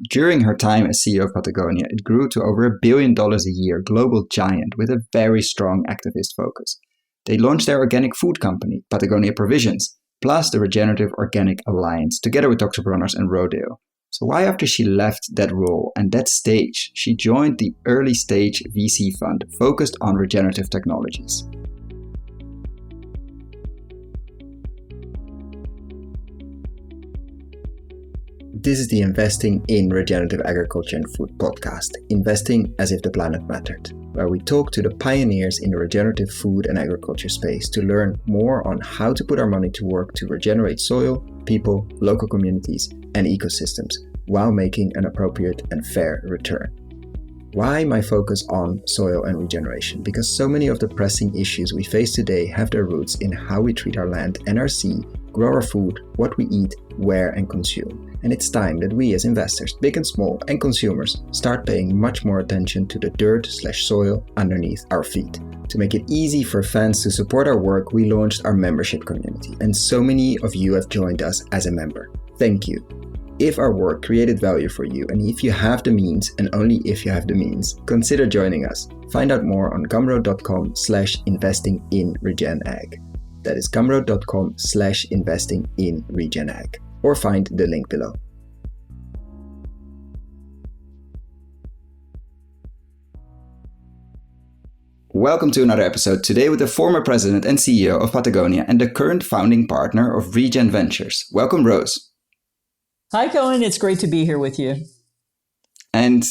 During her time as CEO of Patagonia, it grew to over $1 billion a year global giant with a very strong activist focus. They launched their organic food company, Patagonia Provisions, plus the Regenerative Organic Alliance, together with Dr. Bronner's and Rodale. So why, after she left that role and that stage, she joined the early stage VC fund focused on regenerative technologies? This is the Investing in Regenerative Agriculture and Food podcast, Investing as if the planet mattered, where we talk to the pioneers in the regenerative food and agriculture space to learn more on how to put our money to work to regenerate soil, people, local communities, and ecosystems, while making an appropriate and fair return. Why my focus on soil and regeneration? Because so many of the pressing issues we face today have their roots in how we treat our land and our sea, grow our food, what we eat, where and consume. And it's time that we as investors, big and small, and consumers start paying much more attention to the dirt/soil underneath our feet. To make it easy for fans to support our work, we launched our membership community, and so many of you have joined us as a member. Thank you. If our work created value for you, and if you have the means, and only if you have the means, consider joining us. Find out more on gumroad.com/investing-in-regenag. That is gumroad.com/investing-in-regenag. Or find the link below. Welcome to another episode, today with the former president and CEO of Patagonia and the current founding partner of ReGen Ventures. Welcome, Rose. Hi, Koen. It's great to be here with you. And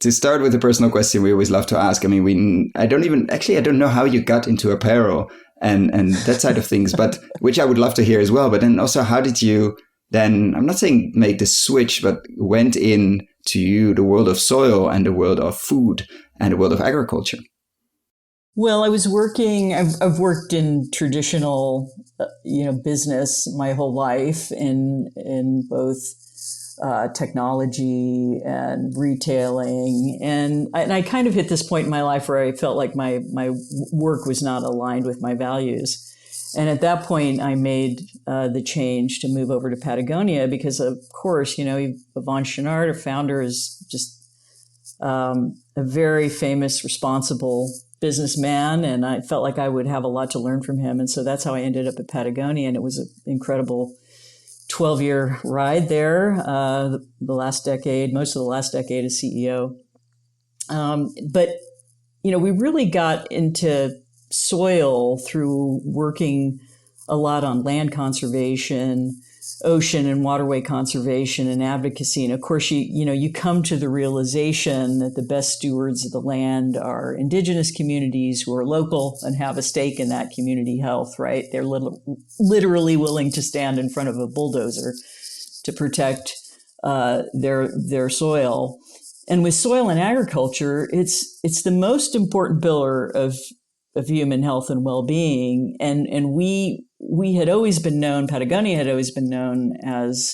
to start with a personal question we always love to ask, I don't know how you got into apparel and that side of things, but which I would love to hear as well. But then also, how did you then, I'm not saying make the switch, but went into the world of soil and the world of food and the world of agriculture? Well, I've worked in traditional, business my whole life in both technology and retailing. And I kind of hit this point in my life where I felt like my work was not aligned with my values. And at that point, I made the change to move over to Patagonia because, of course, Yvon Chouinard, our founder, is just a very famous, responsible businessman. And I felt like I would have a lot to learn from him. And so that's how I ended up at Patagonia. And it was an incredible 12-year ride there, the last decade, most of the last decade as CEO. But we really got into soil through working a lot on land conservation, ocean and waterway conservation and advocacy. And of course, you come to the realization that the best stewards of the land are indigenous communities who are local and have a stake in that community health, right? They're literally willing to stand in front of a bulldozer to protect their soil. And with soil and agriculture, it's the most important pillar of human health and well-being. And we had always been known, Patagonia had always been known as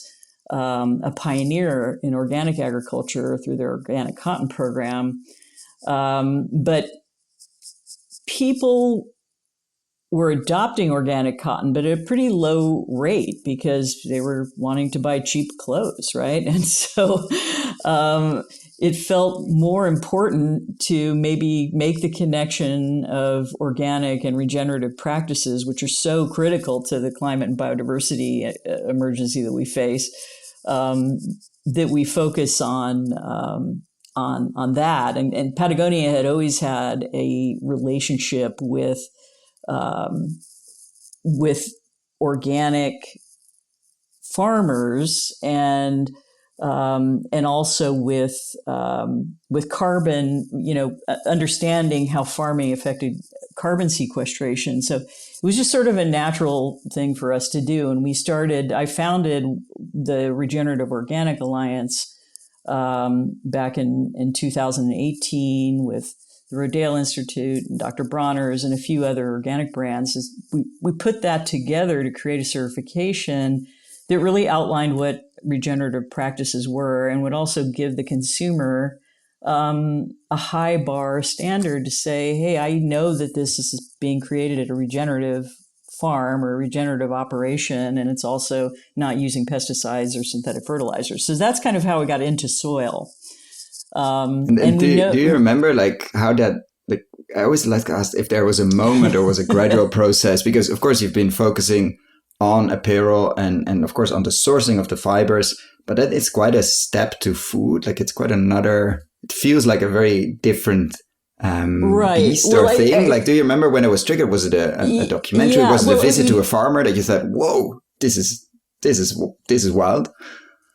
a pioneer in organic agriculture through their organic cotton program. But people were adopting organic cotton, but at a pretty low rate because they were wanting to buy cheap clothes, right? And so it felt more important to maybe make the connection of organic and regenerative practices, which are so critical to the climate and biodiversity emergency that we face, that we focus on that. And Patagonia had always had a relationship with organic farmers and also with carbon, understanding how farming affected carbon sequestration. So it was just sort of a natural thing for us to do. And I founded the Regenerative Organic Alliance back in 2018 with the Rodale Institute and Dr. Bronner's and a few other organic brands. We put that together to create a certification that really outlined what regenerative practices were and would also give the consumer a high bar standard to say, hey, I know that this is being created at a regenerative farm or regenerative operation, and it's also not using pesticides or synthetic fertilizers. So that's kind of how we got into soil. And do you remember like how that, like, I always like to ask if there was a moment or was a gradual process, because of course you've been focusing on apparel and of course on the sourcing of the fibers, but that is quite a step to food. Like it's quite another, it feels like a very different beast or thing. Like, do you remember when it was triggered? Was it a documentary? Yeah, was it a visit to a farmer that you thought, whoa, this is wild?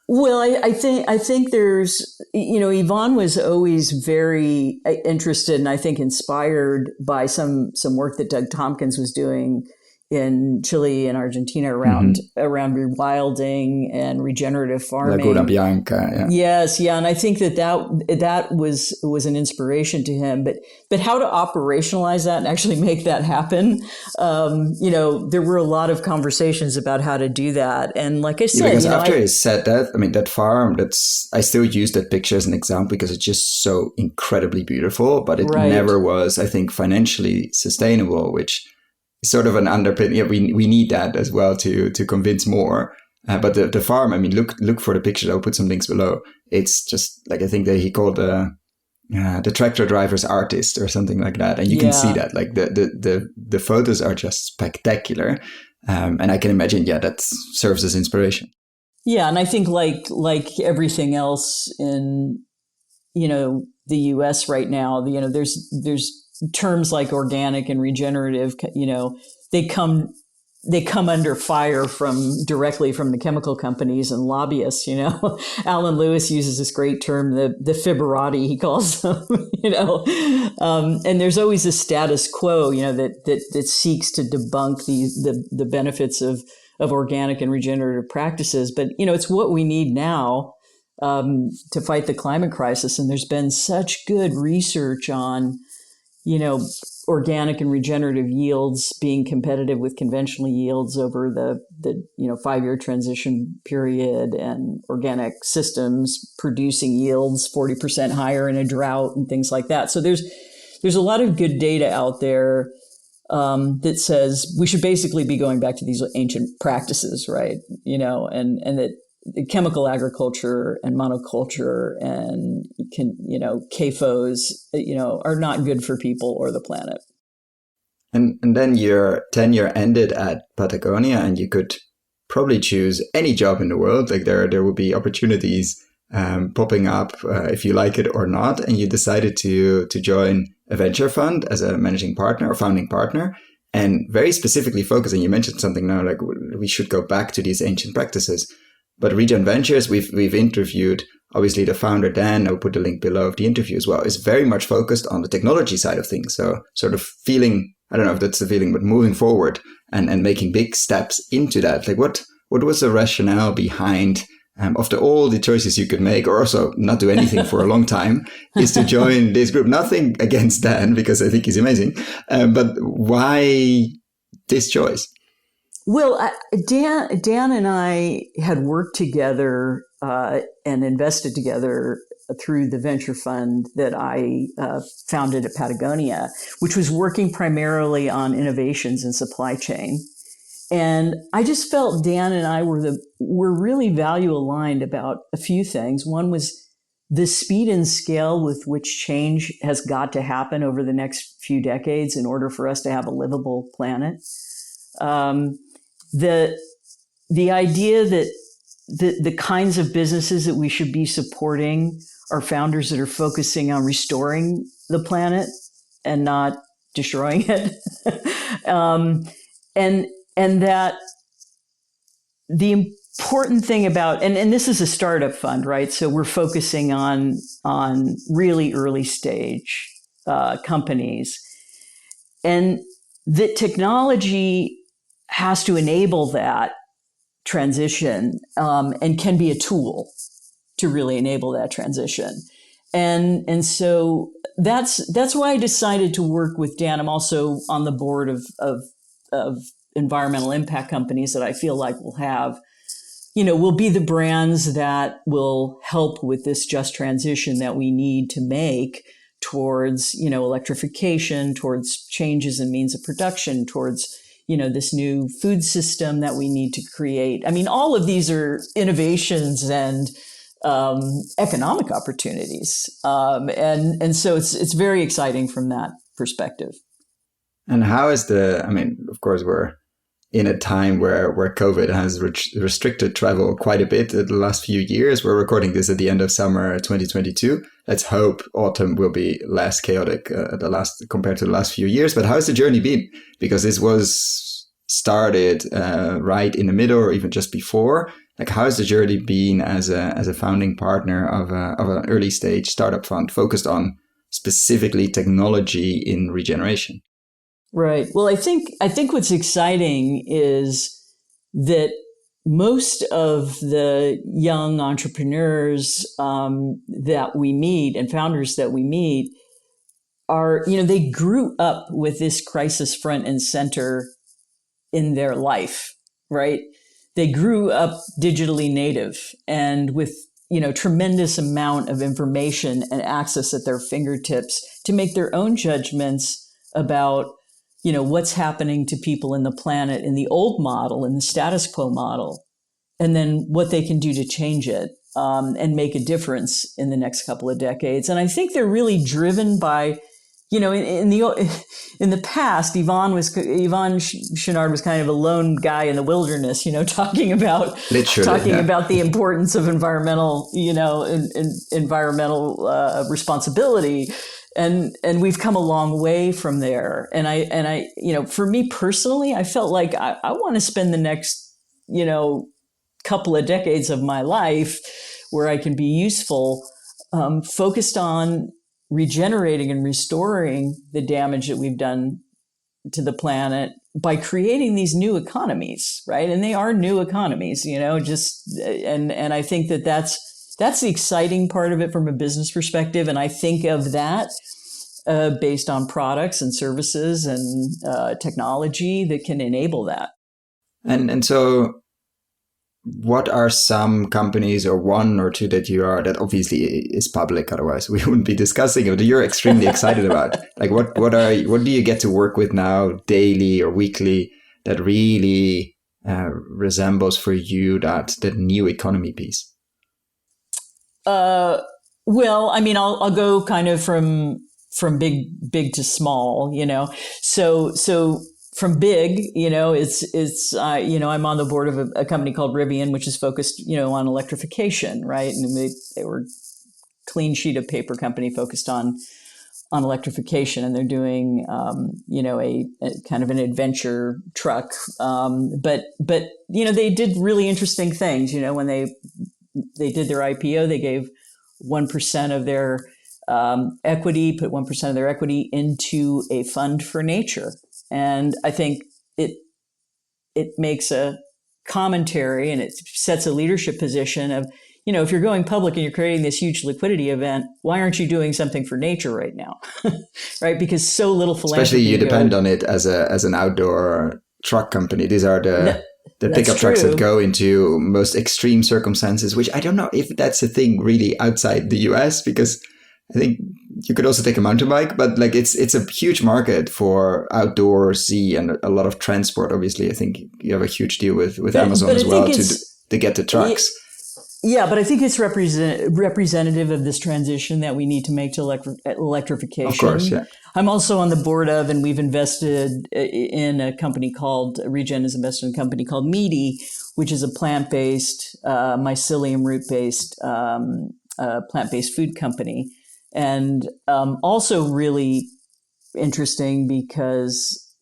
Well, I think there's, Yvonne was always very interested and I think inspired by some work that Doug Tompkins was doing in Chile and Argentina around rewilding and regenerative farming. Laguna Bianca, yeah. Yes, yeah, and I think that was an inspiration to him. But how to operationalize that and actually make that happen? There were a lot of conversations about how to do that, and like I said, because after he said that, I mean, that farm, I still use that picture as an example because it's just so incredibly beautiful, but it never was, I think, financially sustainable, which sort of an underpin. Yeah, we need that as well to convince more. But the farm, I mean, look for the picture. I'll put some links below. It's just like, I think that he called the tractor driver's artist or something like that, and you can see that like the photos are just spectacular, and I can imagine, that serves as inspiration. Yeah, and I think like everything else in the U.S. right now, there's terms like organic and regenerative, they come under fire directly from the chemical companies and lobbyists. Alan Lewis uses this great term, the fiberati, he calls them. And there's always a status quo, that seeks to debunk the benefits of organic and regenerative practices. But it's what we need now to fight the climate crisis. And there's been such good research on organic and regenerative yields being competitive with conventional yields over the 5-year transition period, and organic systems producing yields 40% higher in a drought and things like that. So there's a lot of good data out there that says we should basically be going back to these ancient practices, right? And that chemical agriculture and monoculture and CAFOs, are not good for people or the planet. And then your tenure ended at Patagonia, and you could probably choose any job in the world. Like there will be opportunities popping up if you like it or not. And you decided to join a venture fund as a managing partner or founding partner, and very specifically focusing. You mentioned something now, like we should go back to these ancient practices. But ReGen Ventures, we've interviewed, obviously the founder, Dan, I'll put the link below of the interview as well, is very much focused on the technology side of things. So sort of feeling, I don't know if that's the feeling, but moving forward and making big steps into that. Like what was the rationale behind, after all the choices you could make, or also not do anything for a long time, is to join this group? Nothing against Dan, because I think he's amazing. But why this choice? Well, Dan and I had worked together and invested together through the venture fund that I founded at Patagonia, which was working primarily on innovations in supply chain. And I just felt Dan and I were really value aligned about a few things. One was the speed and scale with which change has got to happen over the next few decades in order for us to have a livable planet. The idea that the kinds of businesses that we should be supporting are founders that are focusing on restoring the planet and not destroying it. And that the important thing about, and this is a startup fund, right? So we're focusing on really early stage companies, and that technology has to enable that transition and can be a tool to really enable that transition. And so that's why I decided to work with Dan. I'm also on the board of environmental impact companies that I feel like will be the brands that will help with this just transition that we need to make towards, electrification, towards changes in means of production, towards, this new food system that we need to create. I mean, all of these are innovations and economic opportunities. And so it's very exciting from that perspective. And how is of course, we're in a time where COVID has restricted travel quite a bit in the last few years. We're recording this at the end of summer 2022. Let's hope autumn will be less chaotic compared to the last few years. But how's the journey been? Because this was started right in the middle or even just before. Like, how's the journey been as a founding partner of an early stage startup fund focused on specifically technology in regeneration? Right. Well, I think what's exciting is that most of the young entrepreneurs that we meet and founders that we meet are, they grew up with this crisis front and center in their life, right? They grew up digitally native and with, tremendous amount of information and access at their fingertips to make their own judgments about what's happening to people in the planet in the old model, in the status quo model, and then what they can do to change it and make a difference in the next couple of decades. And I think they're really driven by, in the past, Yvon Chouinard was kind of a lone guy in the wilderness, talking about the importance of environmental responsibility. And we've come a long way from there. And I, for me personally, I felt like I want to spend the next, couple of decades of my life where I can be useful, focused on regenerating and restoring the damage that we've done to the planet by creating these new economies, right? And they are new economies, and I think that's the exciting part of it from a business perspective. And I think of that based on products and services and technology that can enable that. And so what are some companies or one or two that obviously is public, otherwise we wouldn't be discussing it, that you're extremely excited about? Like what do you get to work with now daily or weekly that really resembles for you that new economy piece? Well, I mean, I'll go kind of from big to small, so from big, it's I'm on the board of a company called ReGen, which is focused, on electrification, right? And they were clean sheet of paper company focused on electrification, and they're doing, a kind of an adventure truck. But they did really interesting things. When they did their IPO, they gave 1% of their equity, put 1% of their equity into a fund for nature. And I think it makes a commentary and it sets a leadership position of, if you're going public and you're creating this huge liquidity event, why aren't you doing something for nature right now? Right? Because so little philanthropy. Especially you depend on it as an outdoor truck company. These are the pickup trucks that go into most extreme circumstances, which I don't know if that's a thing really outside the US, because I think you could also take a mountain bike, but like it's a huge market for outdoor sea and a lot of transport. Obviously, I think you have a huge deal with Amazon as well to get the trucks. Yeah, but I think it's representative of this transition that we need to make to electrification. Of course, yeah. I'm also on the board of, and we've invested in a company called, ReGen has invested in a company called Meaty, which is a plant-based, mycelium root-based, plant-based food company. And also really interesting because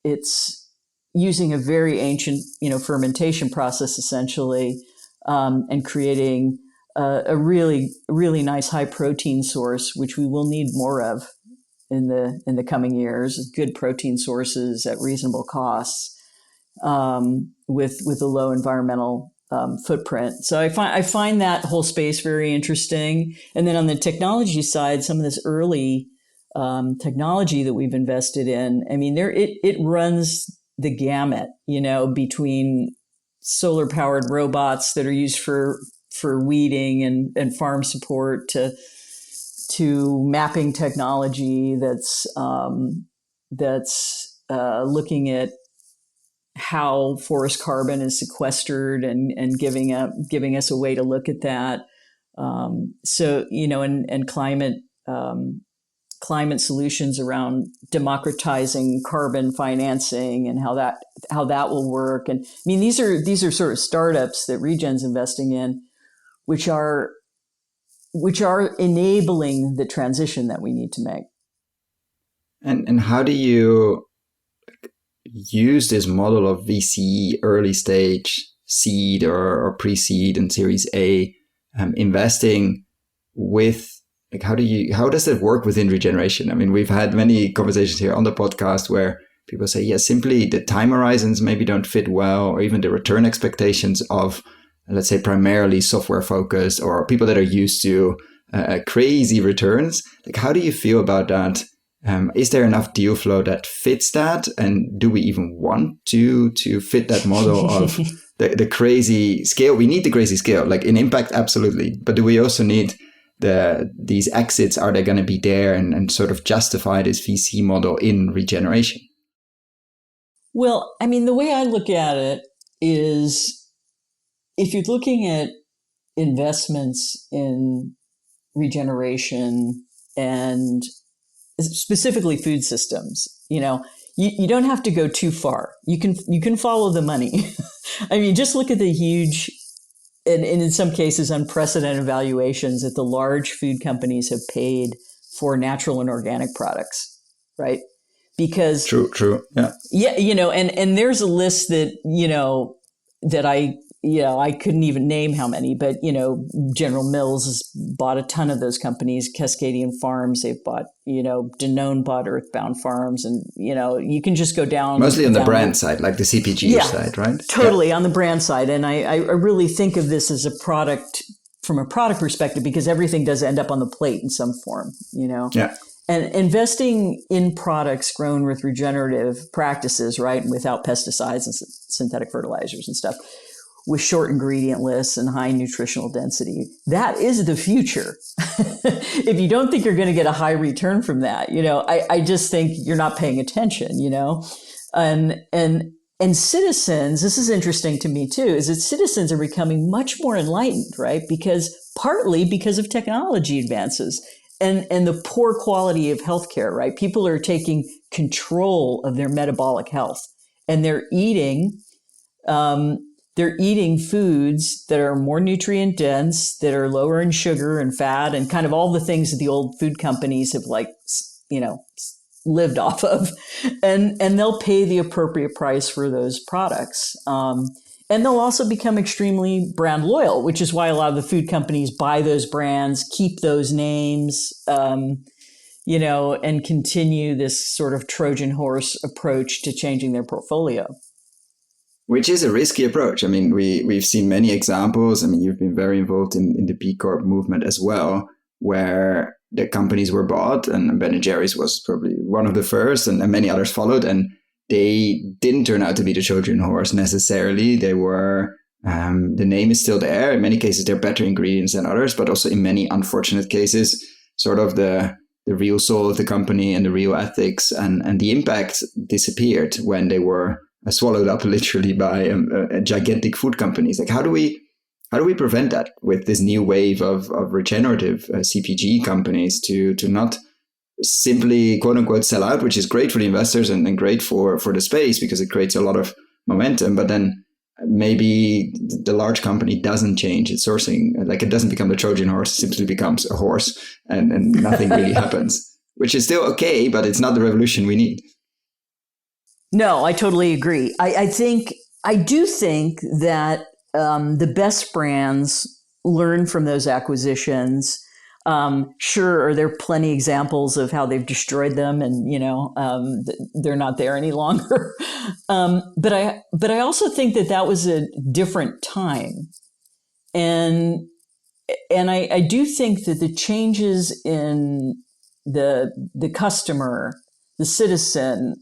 it's using a very ancient, fermentation process essentially, and creating a really, really nice high protein source, which we will need more of in the coming years. Good protein sources at reasonable costs, with a low environmental footprint. So I find that whole space very interesting. And then on the technology side, some of this early technology that we've invested in, I mean, it runs the gamut, between solar powered robots that are used for weeding and farm support to mapping technology that's looking at how forest carbon is sequestered and giving us a way to look at that. So, and climate solutions around democratizing carbon financing and how that will work. And I mean, these are sort of startups that ReGen's investing in, which are enabling the transition that we need to make. And how do you use this model of VC, early stage seed or pre-seed and Series A investing with, like, how does that work within regeneration? I mean, we've had many conversations here on the podcast where people say, yeah, simply the time horizons maybe don't fit well, or even the return expectations of, let's say, primarily software focused or people that are used to crazy returns. Like, how do you feel about that? Is there enough deal flow that fits that? And do we even want to fit that model of the crazy scale? We need the crazy scale, like in impact, absolutely. But do we also need these exits? Are they going to be there and sort of justify this VC model in regeneration? Well, I mean, the way I look at it is, if you're looking at investments in regeneration and specifically food systems, you don't have to go too far. You can follow the money. I mean, just look at the huge and in some cases unprecedented valuations that the large food companies have paid for natural and organic products, right? Because true, yeah, and there's a list that that I couldn't even name how many, but General Mills has bought a ton of those companies. Cascadian Farms, they've bought, Danone bought Earthbound Farms, and you can just go down. Mostly on the brand side, like the CPG side, right? Totally on the brand side, and I really think of this as from a product perspective, because everything does end up on the plate in some form, Yeah. And investing in products grown with regenerative practices, right, and without pesticides and synthetic fertilizers and stuff, with short ingredient lists and high nutritional density. That is the future. If you don't think you're going to get a high return from that, I just think you're not paying attention, and citizens, this is interesting to me too, is that citizens are becoming much more enlightened, right? Partly because of technology advances and the poor quality of healthcare, right? People are taking control of their metabolic health, and they're eating foods that are more nutrient dense, that are lower in sugar and fat, and kind of all the things that the old food companies have lived off of, and they'll pay the appropriate price for those products. And they'll also become extremely brand loyal, which is why a lot of the food companies buy those brands, keep those names, and continue this sort of Trojan horse approach to changing their portfolio. Which is a risky approach. I mean, we've seen many examples. I mean, you've been very involved in the B Corp movement as well, where the companies were bought, and Ben & Jerry's was probably one of the first, and many others followed, and they didn't turn out to be the Trojan horse necessarily. They were, the name is still there. In many cases, they're better ingredients than others, but also in many unfortunate cases, sort of the real soul of the company and the real ethics and the impact disappeared when they were swallowed up literally by gigantic food companies. Like, how do we prevent that with this new wave of regenerative CPG companies to not simply quote unquote sell out, which is great for the investors and great for the space because it creates a lot of momentum, but then maybe the large company doesn't change its sourcing, like it doesn't become the Trojan horse, it simply becomes a horse and nothing really happens, which is still okay, but it's not the revolution we need. No, I totally agree. I do think that the best brands learn from those acquisitions. Sure, are there plenty examples of how they've destroyed them and, they're not there any longer. But I also think that was a different time. And I do think that the changes in the customer, the citizen,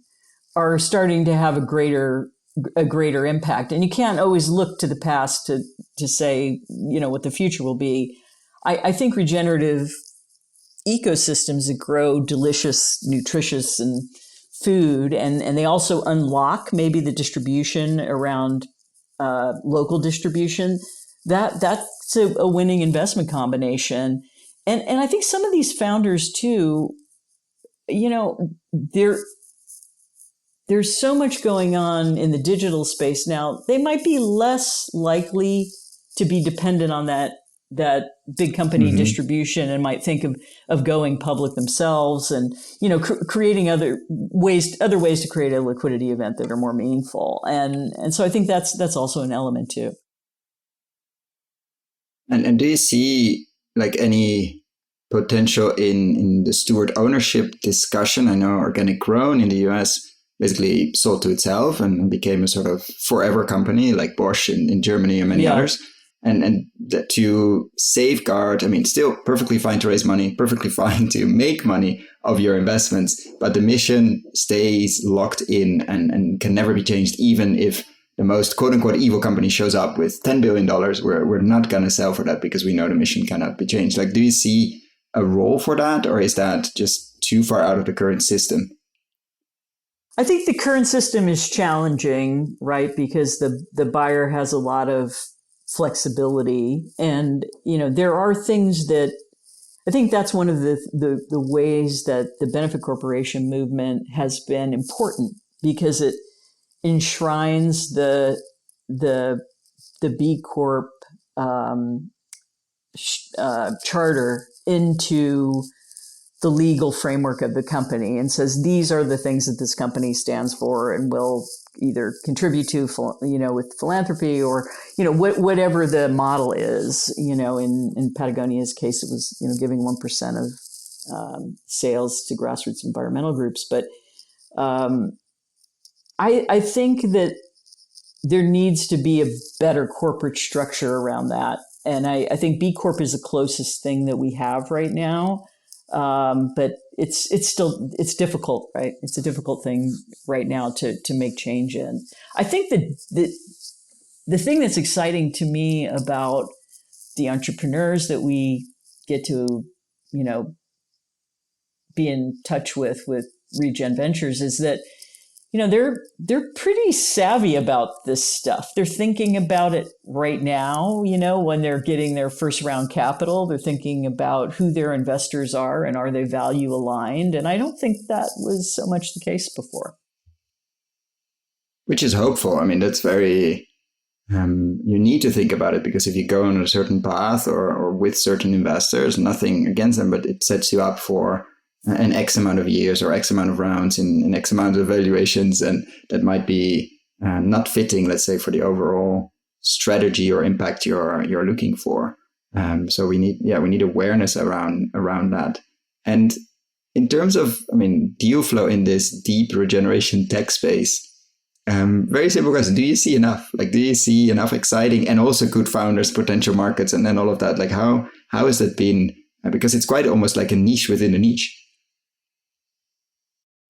are starting to have a greater impact. And you can't always look to the past to say, what the future will be. I think regenerative ecosystems that grow delicious, nutritious, and food, and they also unlock maybe the distribution around local distribution, that's a winning investment combination. And I think some of these founders too, there's so much going on in the digital space now. They might be less likely to be dependent on that big company distribution, and might think of going public themselves, and creating other ways to create a liquidity event that are more meaningful. And so I think that's also an element too. And do you see like any potential in the steward ownership discussion? I know Organic Grown in the US basically sold to itself and became a sort of forever company, like Bosch in Germany and many others. And that to safeguard, I mean, still perfectly fine to raise money, perfectly fine to make money of your investments, but the mission stays locked in and can never be changed, even if the most quote unquote evil company shows up with $10 billion. We're not going to sell for that because we know the mission cannot be changed. Like, do you see a role for that, or is that just too far out of the current system? I think the current system is challenging, right? Because the buyer has a lot of flexibility, and there are things that I think that's one of the ways that the benefit corporation movement has been important, because it enshrines the B Corp charter into the legal framework of the company, and says these are the things that this company stands for and will either contribute to, with philanthropy, or whatever the model is. In Patagonia's case, it was giving 1% of sales to grassroots environmental groups. But I think that there needs to be a better corporate structure around that, and I think B Corp is the closest thing that we have right now. But it's difficult, right? It's a difficult thing right now to make change in. I think that the thing that's exciting to me about the entrepreneurs that we get to, be in touch with ReGen Ventures is that, they're pretty savvy about this stuff. They're thinking about it right now, when they're getting their first round capital. They're thinking about who their investors are and are they value aligned. And I don't think that was so much the case before. Which is hopeful. I mean, that's very, you need to think about it, because if you go on a certain path or with certain investors, nothing against them, but it sets you up for an X amount of years or X amount of rounds in X amount of evaluations, and that might be not fitting, let's say, for the overall strategy or impact you're looking for. So we need awareness around that. And in terms of, deal flow in this deep regeneration tech space, very simple question: do you see enough? Like, do you see enough exciting and also good founders, potential markets, and then all of that? Like, how has it been? Because it's quite almost like a niche within a niche.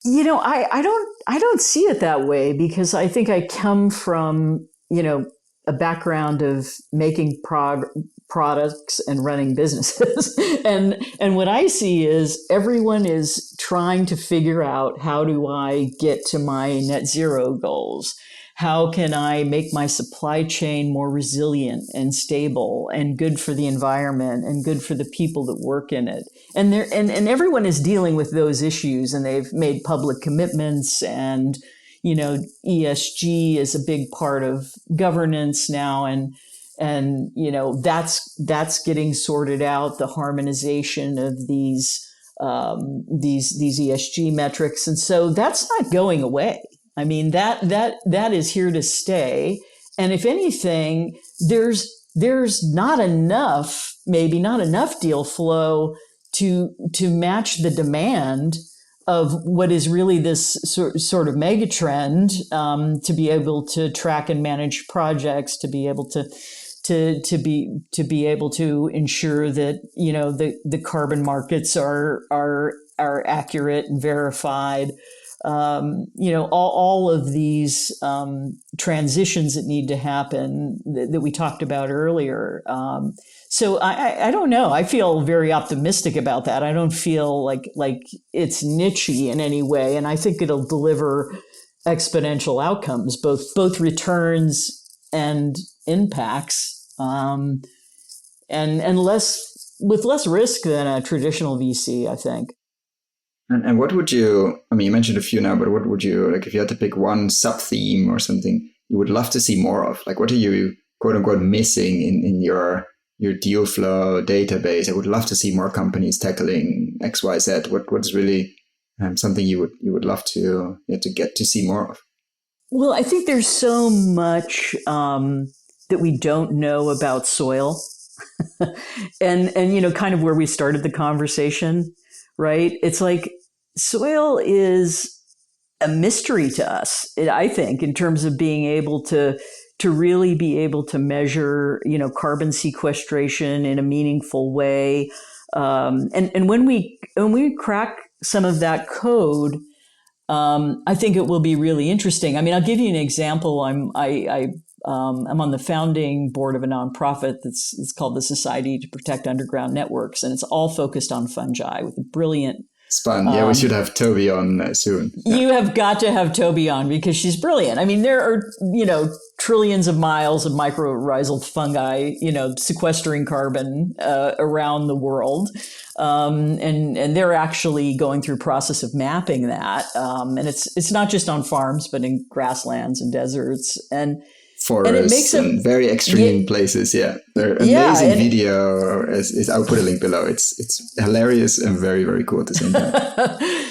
I don't see it that way, because I think I come from, a background of making products and running businesses. and what I see is everyone is trying to figure out, how do I get to my net zero goals? How can I make my supply chain more resilient and stable and good for the environment and good for the people that work in it? And everyone is dealing with those issues, and they've made public commitments, and ESG is a big part of governance now, and that's getting sorted out, the harmonization of these ESG metrics, and so that's not going away. I mean, that is here to stay. And if anything, there's not enough deal flow to match the demand of what is really this sort of mega trend, to be able to track and manage projects, to be able to be able to ensure that the carbon markets are accurate and verified. all of these transitions that need to happen that we talked about earlier. So I don't know. I feel very optimistic about that. I don't feel like it's niche-y in any way, and I think it'll deliver exponential outcomes, both returns and impacts, and with less risk than a traditional VC, I think. And what would you, I mean, you mentioned a few now, but what would you, like if you had to pick one sub-theme or something you would love to see more of? Like what are you, quote unquote, missing in your deal flow database? I would love to see more companies tackling X, Y, Z. What's really something you would love to get to see more of? Well, I think there's so much that we don't know about soil, and kind of where we started the conversation, right? It's like soil is a mystery to us, I think, in terms of being able to really be able to measure, carbon sequestration in a meaningful way. And when we crack some of that code, I think it will be really interesting. I mean, I'll give you an example. I'm on the founding board of a nonprofit it's called the Society to Protect Underground Networks, and it's all focused on fungi with a brilliant. It's fun. Yeah, we should have Toby on soon. Yeah. You have got to have Toby on because she's brilliant. I mean, there are, trillions of miles of mycorrhizal fungi, sequestering carbon around the world. And they're actually going through a process of mapping that. And it's not just on farms, but in grasslands and deserts and forests and very extreme places. Yeah, they're amazing video. I'll put a link below. It's hilarious and very, very cool at the same time.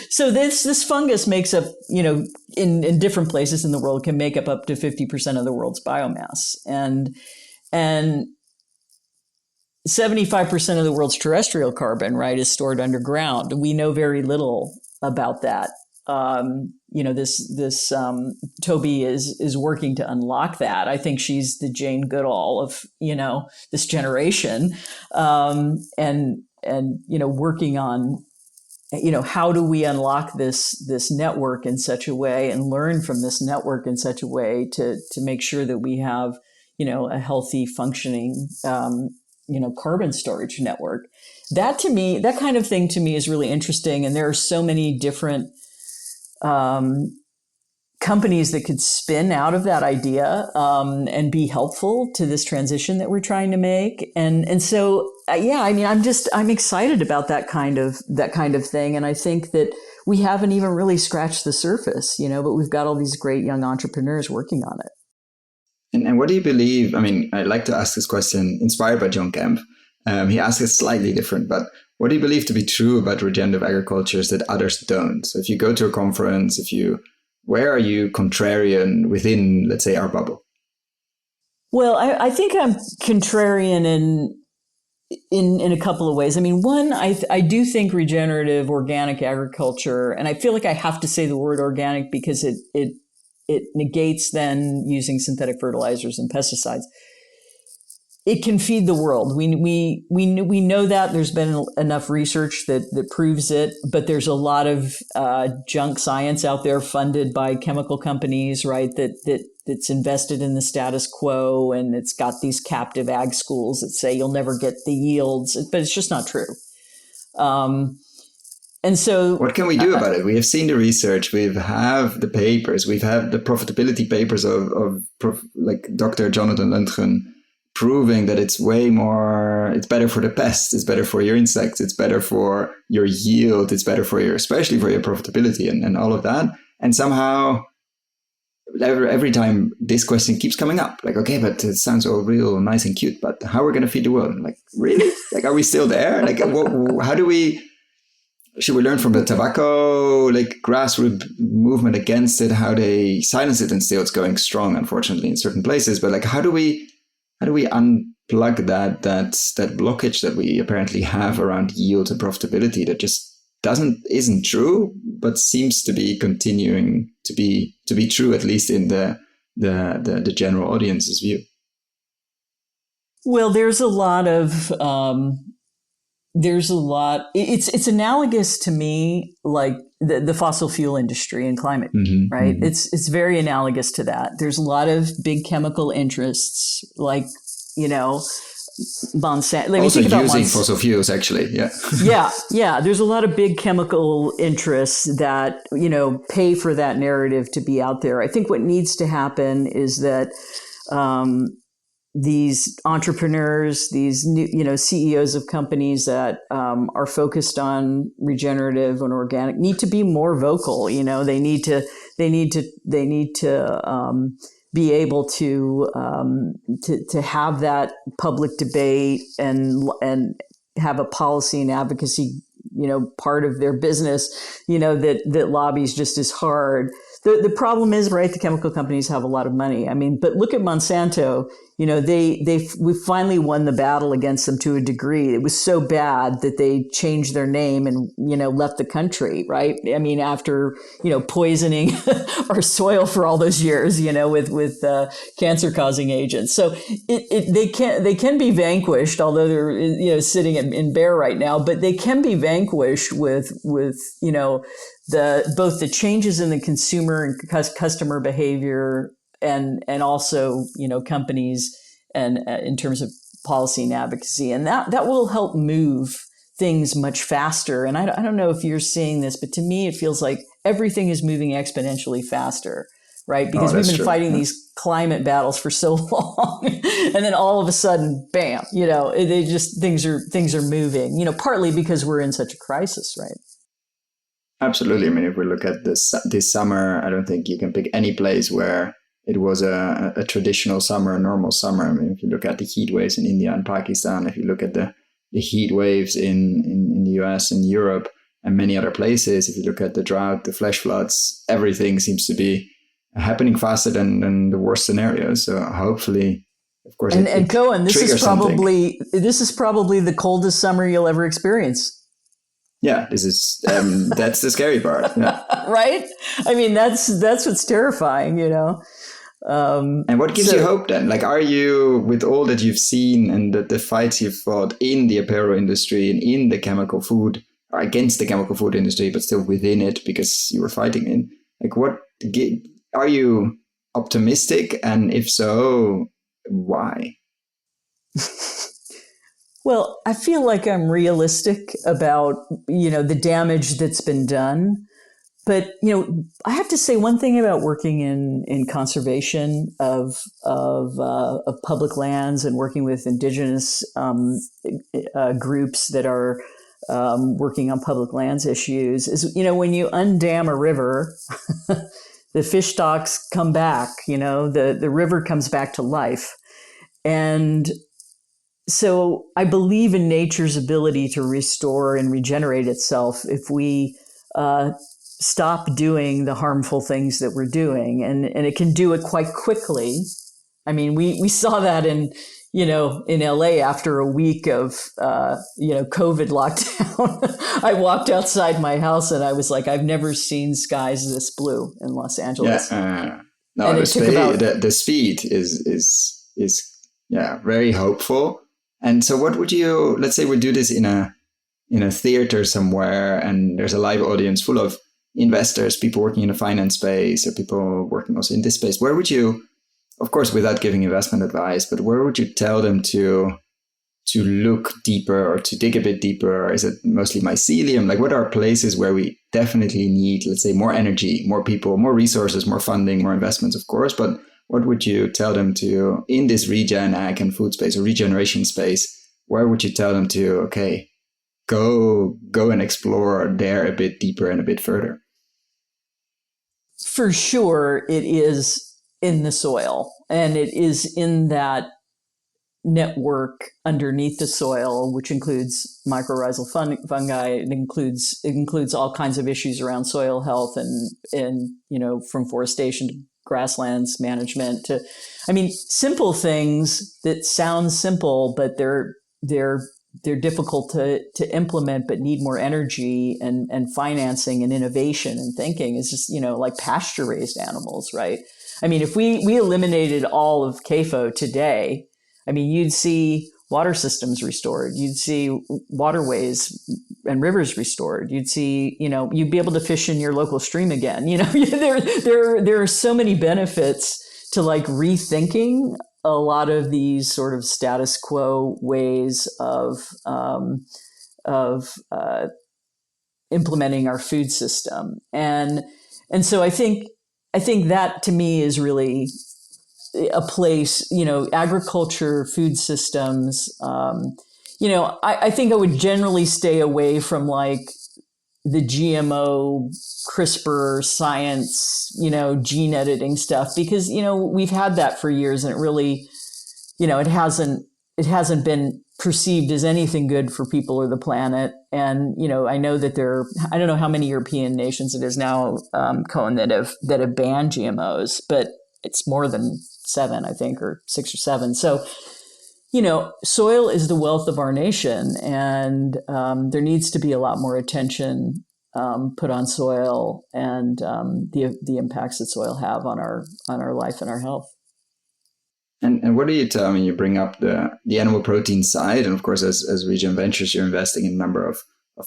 So this fungus makes up, in different places in the world can make up to 50% of the world's biomass, and 75% of the world's terrestrial carbon, right, is stored underground. We know very little about that. This Toby is working to unlock that. I think she's the Jane Goodall of, this generation, and working on, how do we unlock this network in such a way and learn from this network in such a way to make sure that we have, a healthy functioning, carbon storage network. That kind of thing to me is really interesting. And there are so many different companies that could spin out of that idea and be helpful to this transition that we're trying to make. And so, I mean, I'm excited about that kind of thing. And I think that we haven't even really scratched the surface, but we've got all these great young entrepreneurs working on it. And what do you believe? I mean, I'd like to ask this question inspired by John Kempf. He asked it slightly different, but what do you believe to be true about regenerative agriculture that others don't? So if you go to a conference, where are you contrarian within, let's say, our bubble? Well, I think I'm contrarian in a couple of ways. I mean, one, I do think regenerative organic agriculture, and I feel like I have to say the word organic because it negates then using synthetic fertilizers and pesticides. It can feed the world. We know that there's been enough research that proves it, but there's a lot of junk science out there funded by chemical companies, right? That's invested in the status quo, and it's got these captive ag schools that say you'll never get the yields, but it's just not true. And so, what can we do about it? We have seen the research, we have the papers, we've had the profitability papers of like Dr. Jonathan Lundgren, proving that it's better for the pests, it's better for your insects, it's better for your yield, it's better for especially for your profitability and all of that. And somehow every time this question keeps coming up, like, okay, but it sounds all real nice and cute, but how are we going to feed the world? Like, really? Like, are we still there? Like, should we learn from the tobacco, grassroots movement against it, how they silence it, and still it's going strong, unfortunately, in certain places. But how do we unplug that blockage that we apparently have around yield and profitability that just isn't true, but seems to be continuing to be true, at least in the general audience's view? Well, there's a lot of There's a lot. It's analogous to me, like the fossil fuel industry and climate, right? Mm-hmm. It's very analogous to that. There's a lot of big chemical interests, like, Monsanto. Also using fossil fuels, actually. Yeah. Yeah. There's a lot of big chemical interests that, pay for that narrative to be out there. I think what needs to happen is that these entrepreneurs, these new, CEOs of companies that are focused on regenerative and organic need to be more vocal. They need to be able to have that public debate and have a policy and advocacy, part of their business, that lobbies just as hard. The problem is, right, the chemical companies have a lot of money. I mean, but look at Monsanto. We finally won the battle against them to a degree. It was so bad that they changed their name and, left the country, right? I mean, after, poisoning our soil for all those years, with cancer causing agents. So they can be vanquished, although they're, sitting in bear right now, but they can be vanquished with both the changes in the consumer and customer behavior and also, companies and in terms of policy and advocacy. And that will help move things much faster. And I don't know if you're seeing this, but to me, it feels like everything is moving exponentially faster, right? Because we've been fighting these climate battles for so long. And then all of a sudden, bam, things are moving, partly because we're in such a crisis, right? Absolutely. I mean, if we look at this summer, I don't think you can pick any place where it was a traditional summer, a normal summer. I mean, if you look at the heat waves in India and Pakistan, if you look at the heat waves in the US and Europe and many other places, if you look at the drought, the flash floods, everything seems to be happening faster than the worst scenarios. So hopefully, of course, and Koen, this is probably the coldest summer you'll ever experience. Yeah, this is that's the scary part. Yeah. Right? I mean, that's what's terrifying, And what gives you hope then? Like, are you, with all that you've seen and the fights you've fought in the apparel industry and in the chemical food, or against the chemical food industry, but still within it because you were fighting in, like, are you optimistic? And if so, why? Well, I feel like I'm realistic about, the damage that's been done. But, I have to say one thing about working in conservation of public lands and working with indigenous groups that are working on public lands issues is, when you undam a river, the fish stocks come back, the river comes back to life. And so I believe in nature's ability to restore and regenerate itself if we stop doing the harmful things that we're doing. And it can do it quite quickly. I mean, we saw that in LA after a week of, COVID lockdown. I walked outside my house and I was like, I've never seen skies this blue in Los Angeles. Yeah. No, the speed is very hopeful. And so what would you, let's say we do this in a theater somewhere and there's a live audience full of investors, people working in the finance space or people working also in this space. Where would you, of course, without giving investment advice, but where would you tell them to look deeper or to dig a bit deeper? Or is it mostly mycelium? Like, what are places where we definitely need, let's say, more energy, more people, more resources, more funding, more investments, of course, but what would you tell them to, in this regen ag and food space or regeneration space, where would you tell them to, okay, go and explore there a bit deeper and a bit further? For sure, it is in the soil, and it is in that network underneath the soil, which includes mycorrhizal fungi. It includes all kinds of issues around soil health and from forestation to grasslands management to, simple things that sound simple, but they're difficult to implement, but need more energy and financing and innovation and thinking. Is just, like pasture raised animals, right? I mean, if we eliminated all of CAFO today, you'd see water systems restored. You'd see waterways and rivers restored. You'd see, you'd be able to fish in your local stream again. There are so many benefits to like rethinking a lot of these sort of status quo ways of implementing our food system. And so I think that to me is really a place, agriculture, food systems. I think I would generally stay away from like the GMO, CRISPR science, gene editing stuff, because, we've had that for years and it really, it hasn't been perceived as anything good for people or the planet. And, I know that I don't know how many European nations it is now, Koen, that have banned GMOs, but it's more than 7, I think, or 6 or 7. So, soil is the wealth of our nation, and there needs to be a lot more attention put on soil and the impacts that soil have on our life and our health. And what do you tell? I mean, you bring up the animal protein side, and of course, as ReGen Ventures, you're investing in a number of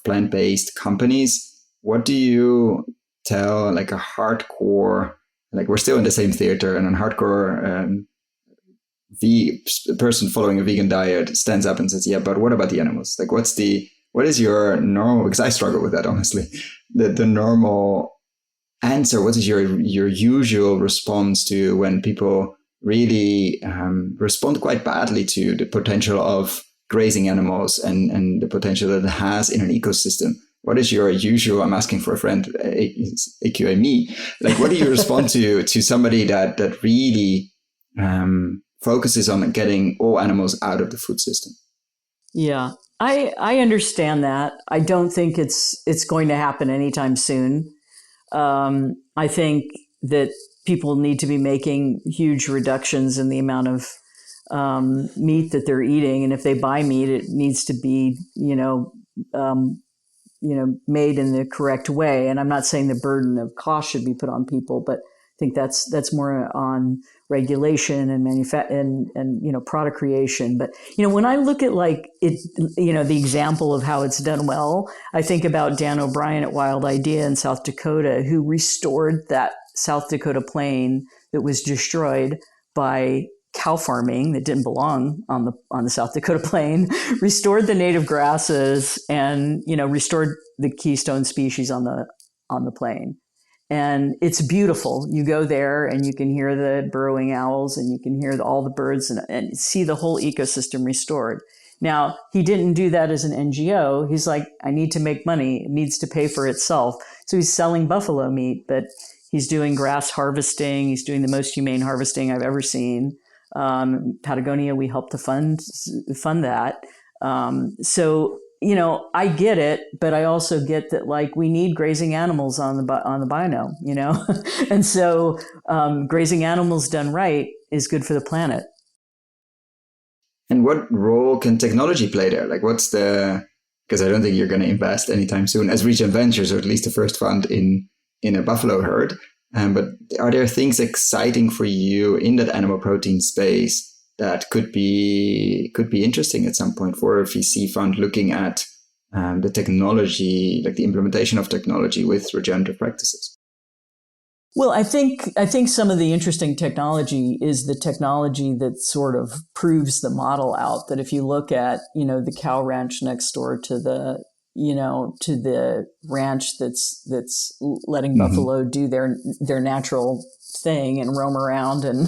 plant-based companies. What do you tell like a hardcore, like we're still in the same theater, and a hardcore the person following a vegan diet stands up and says, yeah, but what about the animals? Like, what is your normal, because I struggle with that, honestly, the normal answer. What is your usual response to when people really respond quite badly to the potential of grazing animals and the potential that it has in an ecosystem? What is your usual, I'm asking for a friend, AQA me, like what do you respond to somebody that really focuses on getting all animals out of the food system? Yeah, I understand that. I don't think it's going to happen anytime soon. I think that people need to be making huge reductions in the amount of meat that they're eating, and if they buy meat, it needs to be made in the correct way. And I'm not saying the burden of cost should be put on people, but I think that's more on regulation and and product creation. But when I look at like it, the example of how it's done well, I think about Dan O'Brien at Wild Idea in South Dakota, who restored that South Dakota plain that was destroyed by cow farming that didn't belong on the South Dakota plain, restored the native grasses, and restored the keystone species on the plain. And it's beautiful. You go there and you can hear the burrowing owls and you can hear all the birds and see the whole ecosystem restored. Now, he didn't do that as an NGO. He's like, I need to make money. It needs to pay for itself. So he's selling buffalo meat, but he's doing grass harvesting. He's doing the most humane harvesting I've ever seen. Patagonia, we helped to fund that. So, I get it, but I also get that like we need grazing animals on the biome, and so grazing animals done right is good for the planet. And what role can technology play there? Like, because I don't think you're going to invest anytime soon as ReGen Ventures, or at least the first fund in a buffalo herd. But are there things exciting for you in that animal protein space that could be interesting at some point for a VC fund looking at the technology, like the implementation of technology with regenerative practices? Well, I think some of the interesting technology is the technology that sort of proves the model out. That if you look at the cow ranch next door to the ranch that's letting buffalo do their natural thing and roam around and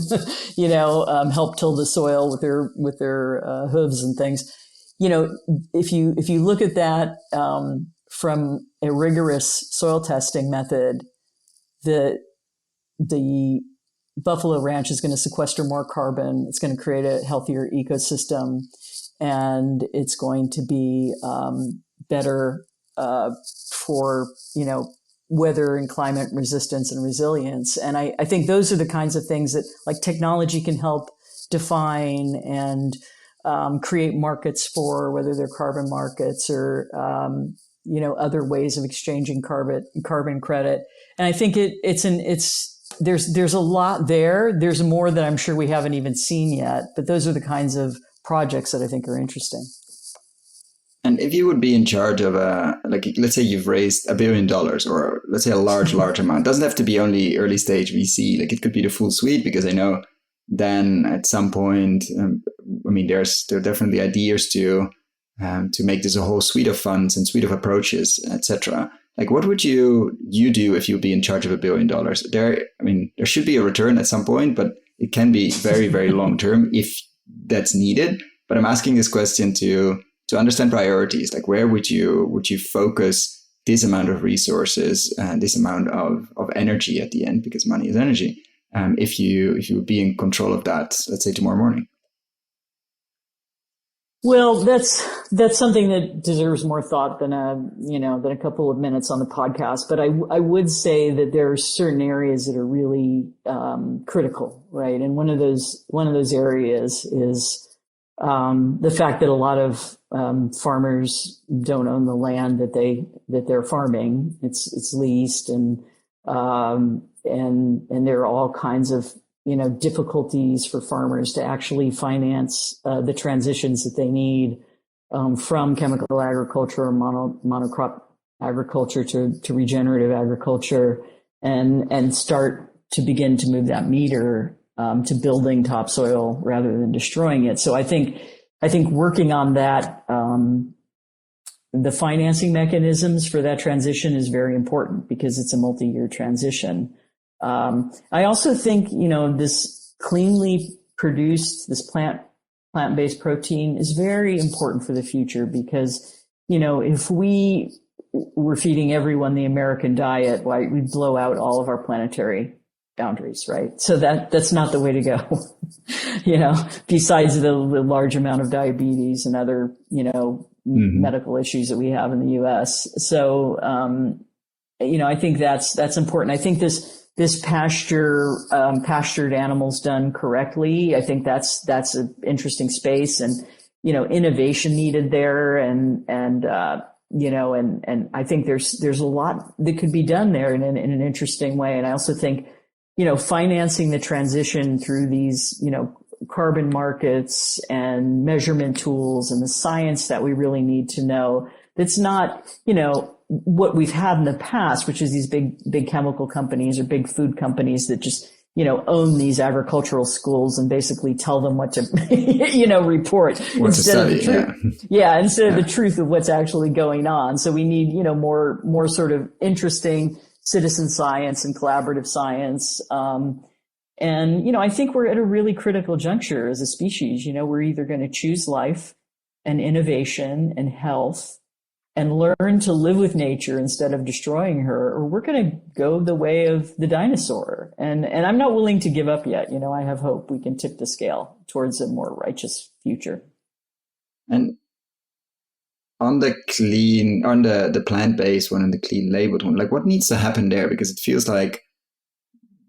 help till the soil with their hooves and things. If you look at that from a rigorous soil testing method, the buffalo ranch is going to sequester more carbon. It's going to create a healthier ecosystem, and it's going to be better for weather and climate resistance and resilience. And I think those are the kinds of things that like technology can help define and create markets for, whether they're carbon markets or other ways of exchanging carbon credit. And I think there's a lot there. There's more that I'm sure we haven't even seen yet, but those are the kinds of projects that I think are interesting. And if you would be in charge of let's say you've raised $1 billion, or let's say a large amount, it doesn't have to be only early stage VC, like it could be the full suite, because I know then at some point, there are definitely ideas to make this a whole suite of funds and suite of approaches, etc. Like, what would you do if you'd be in charge of $1 billion? There should be a return at some point, but it can be very, very long term if that's needed. But I'm asking this question to understand priorities. Like, where would you focus this amount of resources and this amount of energy at the end, because money is energy, if you would be in control of that, let's say tomorrow morning? Well, that's something that deserves more thought than a couple of minutes on the podcast. But I would say that there are certain areas that are really critical, right? And one of those areas is the fact that a lot of farmers don't own the land that they're farming. It's leased, and there are all kinds of difficulties for farmers to actually finance the transitions that they need from chemical agriculture or monocrop agriculture to regenerative agriculture, and start to begin to move that meter to building topsoil rather than destroying it. So I think working on that, the financing mechanisms for that transition is very important, because it's a multi-year transition. I also think, this cleanly produced, this plant-based protein is very important for the future, because, if we were feeding everyone the American diet, right, we'd blow out all of our planetary boundaries, right? So that's not the way to go, besides the large amount of diabetes and other, medical issues that we have in the US. So, I think that's important. I think this pastured animals done correctly, I think that's an interesting space, and, innovation needed there. And I think there's a lot that could be done there in an interesting way. And I also think, financing the transition through these, carbon markets and measurement tools and the science that we really need to know. That's not, what we've had in the past, which is these big chemical companies or big food companies that just, own these agricultural schools and basically tell them what to, report instead of the truth. Yeah. Instead of the truth of what's actually going on. So we need, more sort of interesting citizen science and collaborative science. And, I think we're at a really critical juncture as a species. We're either going to choose life and innovation and health and learn to live with nature instead of destroying her, or we're going to go the way of the dinosaur. And I'm not willing to give up yet. I have hope we can tip the scale towards a more righteous future. And on the plant-based one and the clean labeled one, like, what needs to happen there? Because it feels like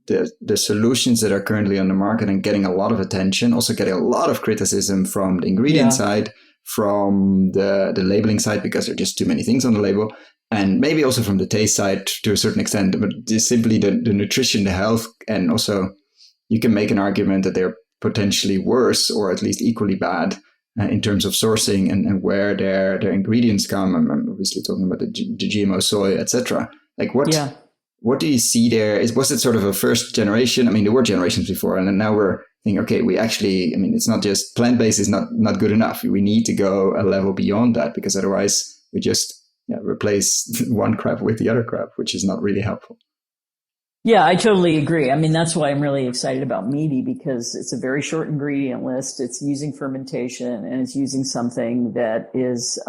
the solutions that are currently on the market and getting a lot of attention, also getting a lot of criticism from the ingredient side, from the labeling side, because there are just too many things on the label, and maybe also from the taste side to a certain extent, but just simply the nutrition, the health, and also you can make an argument that they're potentially worse or at least equally bad in terms of sourcing and where their ingredients come. I'm obviously talking about the GMO soy, etc. Like, what do you see there? Was it sort of a first generation? There were generations before, and then now we're thinking, okay, we actually, it's not just plant-based is not good enough. We need to go a level beyond that, because otherwise we just replace one crop with the other crop, which is not really helpful. Yeah, I totally agree. That's why I'm really excited about Meaty, because it's a very short ingredient list. It's using fermentation, and it's using something that is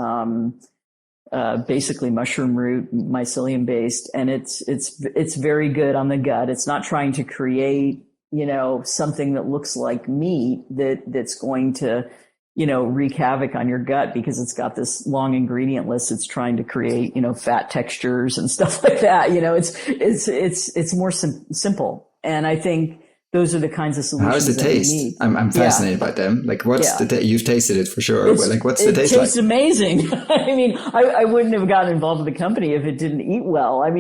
basically mushroom root, mycelium based, and it's very good on the gut. It's not trying to create, something that looks like meat that's going to, wreak havoc on your gut, because it's got this long ingredient list. It's trying to create, fat textures and stuff like that. It's more simple. And I think those are the kinds of solutions. How does it taste? I'm fascinated by them. Like, what's you've tasted it for sure. What's the taste like? It tastes amazing. I wouldn't have gotten involved with the company if it didn't eat well. And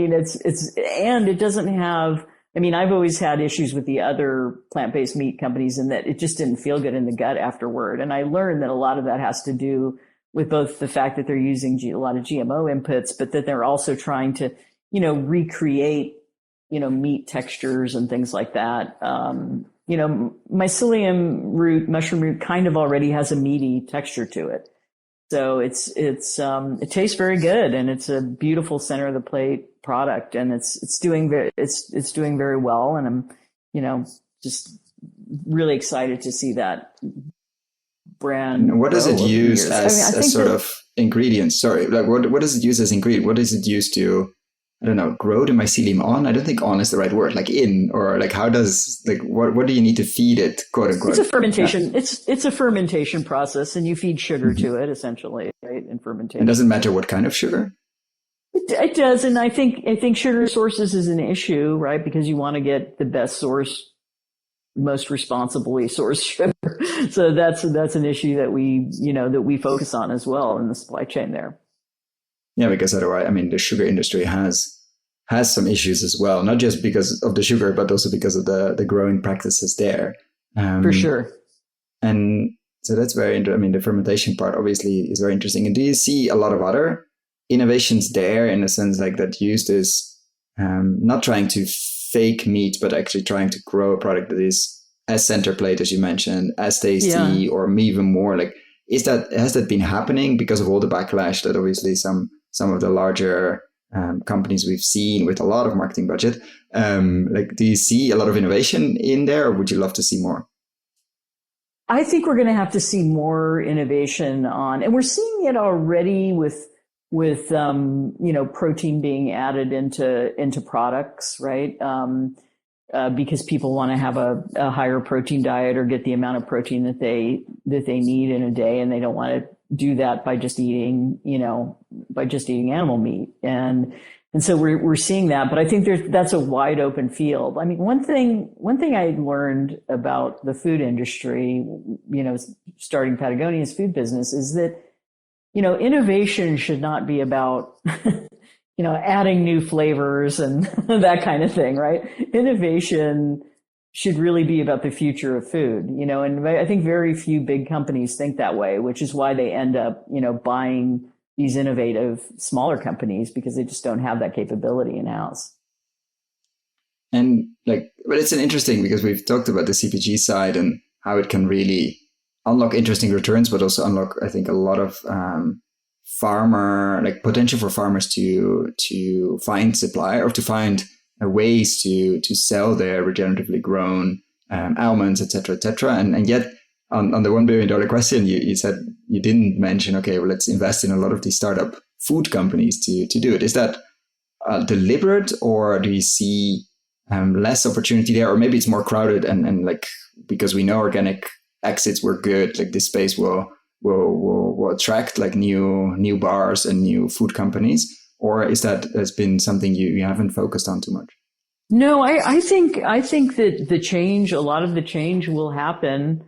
it doesn't have I mean, I've always had issues with the other plant-based meat companies in that it just didn't feel good in the gut afterward. And I learned that a lot of that has to do with both the fact that they're using a lot of GMO inputs, but that they're also trying to, recreate, meat textures and things like that. Mycelium root, mushroom root kind of already has a meaty texture to it. So it tastes very good, and it's a beautiful center of the plate product, and it's doing very well. And I'm, just really excited to see that brand. And what does it use as sort of ingredients? Sorry, like what does it use as ingredient? What does it use to, I don't know, grow the mycelium on? I don't think on is the right word, like in, or like how does, like what do you need to feed it, quote unquote? It's a fermentation. Yeah. It's a fermentation process, and you feed sugar to it essentially, right? In fermentation. It doesn't matter what kind of sugar? It does, and I think sugar sources is an issue, right? Because you want to get the best source, most responsibly sourced sugar. So that's an issue that we focus on as well in the supply chain there. Yeah, because otherwise, I mean, the sugar industry has some issues as well, not just because of the sugar, but also because of the growing practices there. For sure. And so that's very interesting. I mean, the fermentation part obviously is very interesting. And do you see a lot of other innovations there, in a sense, like that use this, not trying to fake meat, but actually trying to grow a product that is as center plate, as you mentioned, as tasty, or even more? Like, has that been happening because of all the backlash that obviously some of the larger companies we've seen with a lot of marketing budget? Like, do you see a lot of innovation in there, or would you love to see more? I think we're going to have to see more innovation and we're seeing it already with protein being added into products, right? Because people want to have a higher protein diet or get the amount of protein that they need in a day, and they don't want to do that by just eating animal meat. And so we're seeing that, but I think that's a wide open field. I mean, one thing I learned about the food industry, starting Patagonia's food business, is that, innovation should not be about, adding new flavors and that kind of thing, right? Innovation should really be about the future of food, and I think very few big companies think that way, which is why they end up, buying these innovative smaller companies, because they just don't have that capability in-house. And but it's interesting, because we've talked about the CPG side and how it can really unlock interesting returns, but also unlock, I think, a lot of potential for farmers to find supply, or to find ways to sell their regeneratively grown almonds, etc., etc. And yet, on the $1 billion question, you said you didn't mention, okay, well, let's invest in a lot of these startup food companies to do it. Is that deliberate, or do you see less opportunity there? Or maybe it's more crowded, and because we know organic exits were good, this space will attract new bars and new food companies? Or is that has been something you haven't focused on too much? No, I think that a lot of the change will happen.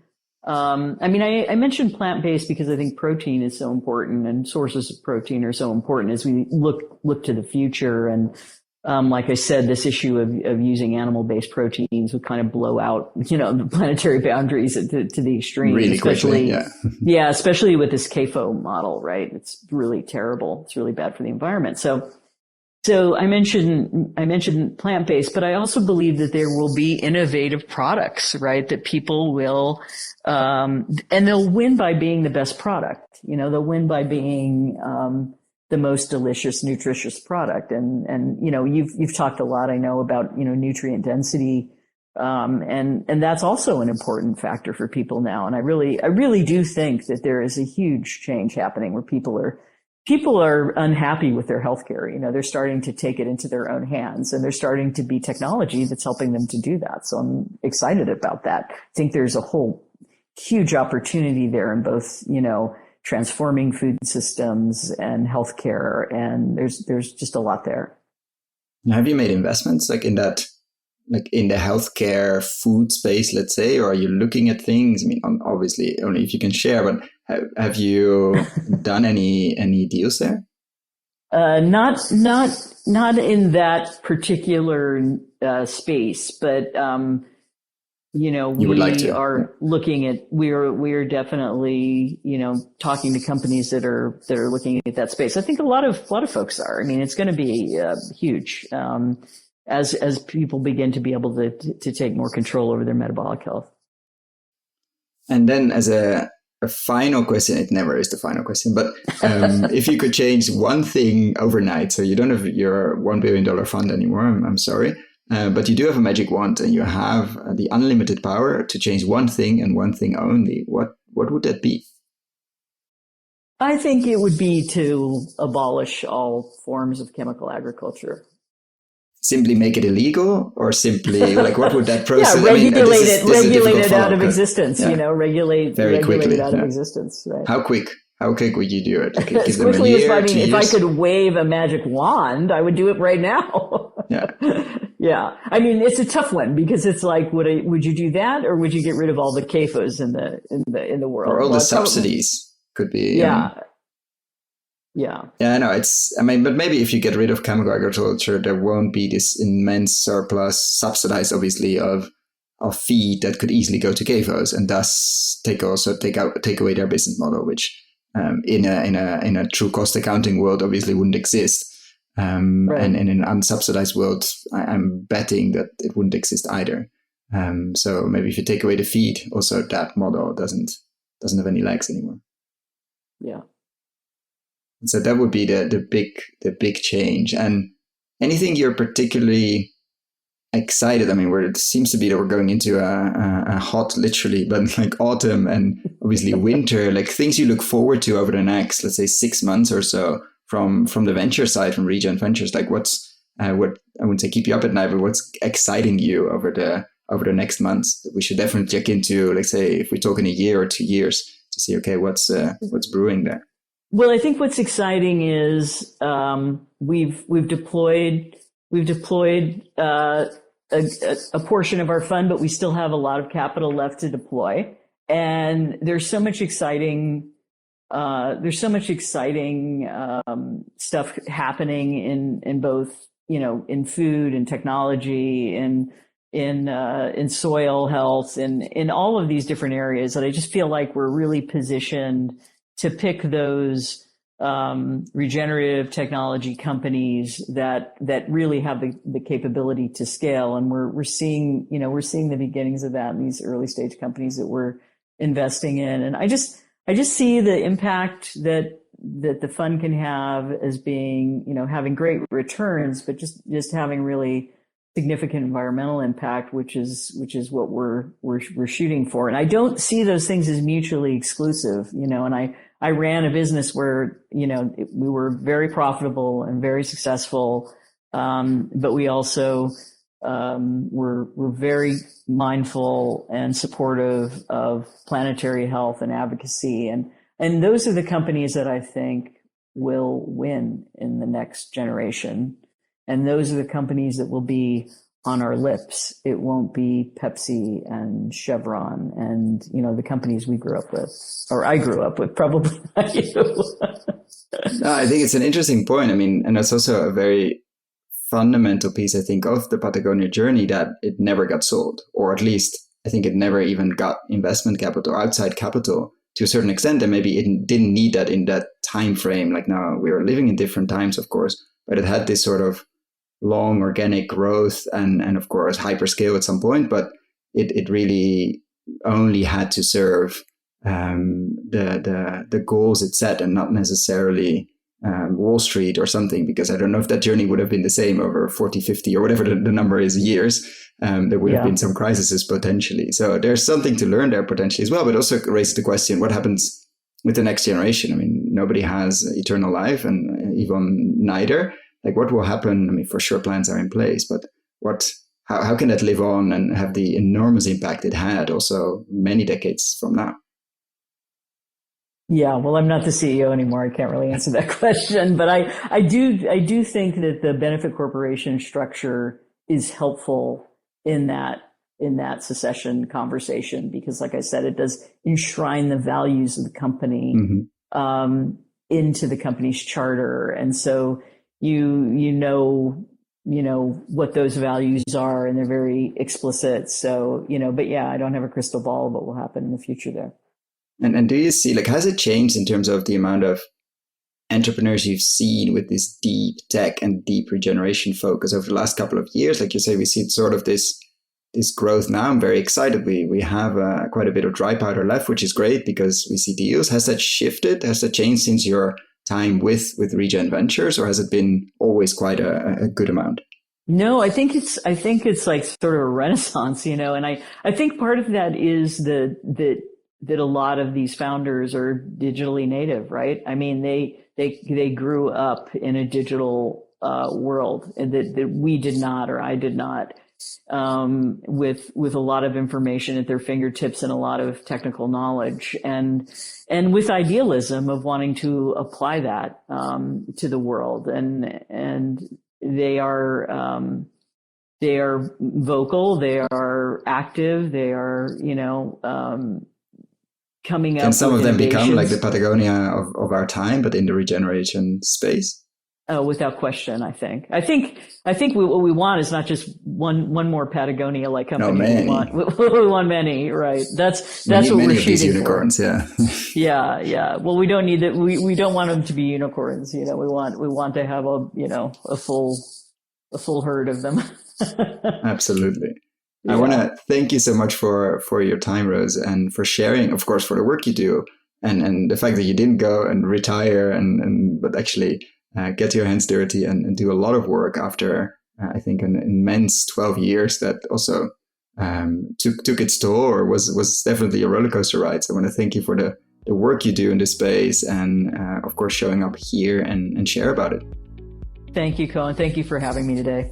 I mentioned plant-based because I think protein is so important, and sources of protein are so important as we look to the future. And like I said, this issue of using animal-based proteins would kind of blow out, the planetary boundaries to the extreme. Really especially, quickly, yeah. Yeah, especially with this CAFO model, right? It's really terrible. It's really bad for the environment. So I mentioned plant-based, but I also believe that there will be innovative products, right? That people will, and they'll win by being the best product. They'll win by being the most delicious, nutritious product. And you've talked a lot, I know, about nutrient density, and that's also an important factor for people now. And I really do think that there is a huge change happening where people are unhappy with their healthcare. They're starting to take it into their own hands, and there's starting to be technology that's helping them to do that. So I'm excited about that. I think there's a whole huge opportunity there in both, transforming food systems and healthcare, and there's just a lot there. And have you made investments in that, in the healthcare food space, let's say, or are you looking at things? I mean, obviously, only if you can share, but have you done any deals there? Not in that particular space, but You would like we to? are looking at we're definitely talking to companies that are looking at that space. I think a lot of folks are. I mean, it's going to be huge as people begin to be able to take more control over their metabolic health. And then as a final question, it never is the final question, but if you could change one thing overnight, so you don't have your $1 billion fund anymore, I'm sorry, but you do have a magic wand and you have the unlimited power to change one thing and one thing only, what would that be? I think it would be to abolish all forms of chemical agriculture. Simply make it illegal, or simply like what would that process? Yeah, regulate it out of but, existence. Yeah. Regulate it out of existence. Right. How quick would you do it? Like, as quickly as if I could wave a magic wand, I would do it right now. Yeah. Yeah. I mean, it's a tough one because it's like, would you do that, or would you get rid of all the CAFOs in the world, or all the subsidies? Could be. Yeah. Yeah. Yeah, I know. But maybe if you get rid of chemical agriculture, there won't be this immense surplus, subsidized obviously, of feed that could easily go to CAFOs, and thus take away their business model, which in a true cost accounting world obviously wouldn't exist. Right. And in an unsubsidized world, I'm betting that it wouldn't exist either. So maybe if you take away the feed, also that model doesn't have any legs anymore. Yeah. So that would be the big change. And anything you're particularly excited? I mean, it seems to be that we're going into a hot, literally, but like autumn and obviously winter, like things you look forward to over the next, let's say, 6 months or so from the venture side, from ReGen Ventures. Like what I wouldn't say keep you up at night, but what's exciting you over the next months that we should definitely check into, let's say, if we talk in a year or 2 years, to see, okay, what's brewing there. Well, I think what's exciting is we've deployed a portion of our fund, but we still have a lot of capital left to deploy. And there's so much exciting stuff happening in both, in food and technology and in soil health and in all of these different areas that I just feel like we're really positioned to pick those regenerative technology companies that really have the capability to scale, and we're seeing the beginnings of that in these early stage companies that we're investing in, and I just see the impact that the fund can have as being having great returns, but just having really significant environmental impact, which is what we're shooting for, and I don't see those things as mutually exclusive, and I ran a business where, we were very profitable and very successful. But we also, were very mindful and supportive of planetary health and advocacy. And those are the companies that I think will win in the next generation. And those are the companies that will be on our lips. It won't be Pepsi and Chevron and, the companies we grew up with, or I grew up with, probably not you. No, I think it's an interesting point. I mean, and that's also a very fundamental piece, I think, of the Patagonia journey, that it never got sold, or at least I think it never even got investment capital, outside capital, to a certain extent. And maybe it didn't need that in that time frame. Like now we are living in different times, of course, but it had this sort of long organic growth and of course hyperscale at some point, but it really only had to serve the goals it set, and not necessarily Wall Street or something, because I don't know if that journey would have been the same over 40, 50 or whatever the number is years. There would have been some crises potentially. So there's something to learn there potentially as well, but also raises the question, what happens with the next generation? I mean, nobody has eternal life, and even neither. Like, what will happen? I mean, for sure plans are in place, but how can that live on and have the enormous impact it had also many decades from now? Yeah, well, I'm not the CEO anymore. I can't really answer that question, but I do think that the benefit corporation structure is helpful in that succession conversation, because, like I said, it does enshrine the values of the company. Mm-hmm. into the company's charter. And so you know what those values are, and they're very explicit. So, but yeah, I don't have a crystal ball of what will happen in the future there. And do you see, like, has it changed in terms of the amount of entrepreneurs you've seen with this deep tech and deep regeneration focus over the last couple of years? Like you say, we see sort of this growth now. I'm very excited. We have quite a bit of dry powder left, which is great because we see deals. Has that shifted? Has that changed since your time with ReGen Ventures, or has it been always quite a good amount? No, I think it's like sort of a renaissance, and I think part of that is that a lot of these founders are digitally native, right? I mean, they grew up in a digital world that we did not, or I did not, with a lot of information at their fingertips and a lot of technical knowledge, and with idealism of wanting to apply that to the world, and they are vocal, they are active, they are coming up. Can some with of them innovations. become like the Patagonia of our time, but in the regeneration space? Without question, I think what we want is not just one more Patagonia-like company. No, many. We want many, right? That's what we're shooting these unicorns, for. Yeah. Well, we don't need that. We don't want them to be unicorns. We want to have a full herd of them. Absolutely. Yeah. I want to thank you so much for your time, Rose, and for sharing, of course, for the work you do, and the fact that you didn't go and retire, but actually get your hands dirty and do a lot of work after, I think, an immense 12 years that also took its toll, or was definitely a roller coaster ride. So I want to thank you for the work you do in this space, and of course, showing up here and share about it. Thank you, Koen. Thank you for having me today.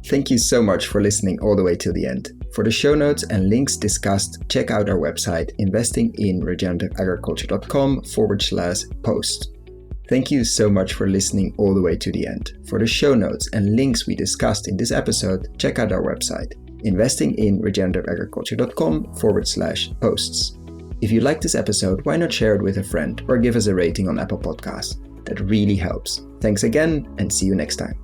Thank you so much for listening all the way to the end. For the show notes and links discussed, check out our website, investinginregenerativeagriculture.com/post. Thank you so much for listening all the way to the end. For the show notes and links we discussed in this episode, check out our website, investinginregenerativeagriculture.com/posts. If you like this episode, why not share it with a friend or give us a rating on Apple Podcasts? That really helps. Thanks again, and see you next time.